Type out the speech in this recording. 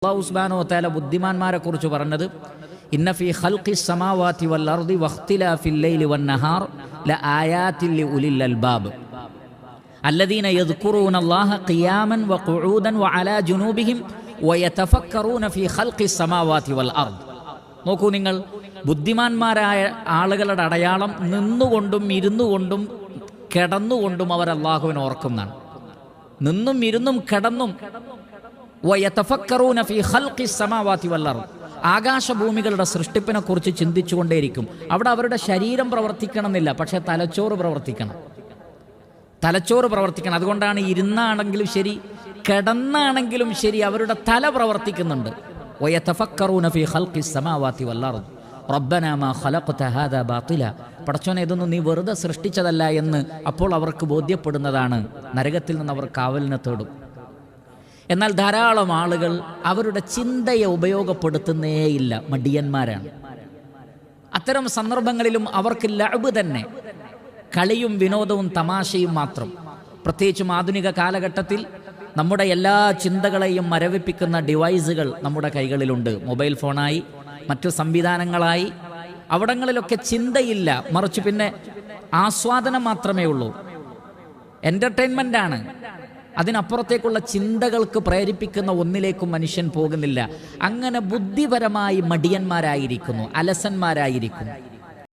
അല്ലാഹു സുബ്ഹാനഹു വ തആല ബുദ്ധിമാന്മാരെ കുറിച്ച് പറഞ്ഞത് ഇന്ന ഫീ ഖൽഖിസ് സമാവാതി വൽ അർദി വഖ്തിലാഫിൽ ലൈലി വൻ നഹാർ ലആയാതിൻ ലിഉലിൽ അൽബാബ് അല്ലദീന യദ്കുറൂനല്ലാഹ ഖിയാമൻ വഖുഊദൻ വഅലാ ജുനൂബിഹിം വയതഫക്കറൂന ഫീ ഖൽഖിസ് സമാവാതി വൽ അർദ്. നോക്കൂ നിങ്ങൾ, ബുദ്ധിമാന്മാരായ ആളുകളുടെ അടയാളം നിന്നുകൊണ്ടും ഇരുന്നുകൊണ്ടും കിടന്നുകൊണ്ടും അവർ അല്ലാഹുവിനെ ഓർക്കുന്നതാണ്. നിന്നും ഇരുന്നും കിടന്നും വയതഫക്കറൂന ഫീ ഖൽഖിസ് സമാവാതി വൽ അർദ്, ആകാശഭൂമികളുടെ സൃഷ്ടിപ്പിനെ കുറിച്ച് ചിന്തിച്ചുകൊണ്ടേയിരിക്കും. അവിടെ അവരുടെ ശരീരം പ്രവർത്തിക്കണമെന്നില്ല, പക്ഷേ തലച്ചോറ് പ്രവർത്തിക്കണം. അതുകൊണ്ടാണ് ഇരുന്നാണെങ്കിലും ശരി കിടന്നാണെങ്കിലും ശരി അവരുടെ തല പ്രവർത്തിക്കുന്നുണ്ട്. വയതഫക്കറൂന ഫീ ഖൽഖിസ് സമാവാതി വൽ അർദ് റബ്ബനാ മാ ഖലഖത ഹാദാ ബാതില, പടച്ചോനെ ഇതൊന്നും നീ വെറുതെ സൃഷ്ടിച്ചതല്ല എന്ന് അപ്പോൾ അവർക്ക് ബോധ്യപ്പെടുന്നതാണ്. നരകത്തിൽ നിന്ന് അവർ കാവലിനെ തേടും. എന്നാൽ ധാരാളം ആളുകൾ അവരുടെ ചിന്തയെ ഉപയോഗപ്പെടുത്തുന്നേയില്ല, മടിയന്മാരാണ്. അത്തരം സന്ദർഭങ്ങളിലും അവർക്ക് ലഅബ് തന്നെ, കളിയും വിനോദവും തമാശയും മാത്രം. പ്രത്യേകിച്ചും ആധുനിക കാലഘട്ടത്തിൽ നമ്മുടെ എല്ലാ ചിന്തകളെയും മരവിപ്പിക്കുന്ന ഡിവൈസുകൾ നമ്മുടെ കൈകളിലുണ്ട്. മൊബൈൽ ഫോണായി, മറ്റു സംവിധാനങ്ങളായി. അവിടങ്ങളിലൊക്കെ ചിന്തയില്ല, മറിച്ച് പിന്നെ ആസ്വാദനം മാത്രമേ ഉള്ളൂ. എൻ്റർടൈൻമെൻ്റാണ്. അതിനപ്പുറത്തേക്കുള്ള ചിന്തകൾക്ക് പ്രേരിപ്പിക്കുന്ന ഒന്നിലേക്കും മനുഷ്യൻ പോകുന്നില്ല. അങ്ങനെ ബുദ്ധിപരമായി മടിയന്മാരായിരിക്കുന്നു, അലസന്മാരായിരിക്കുന്നു.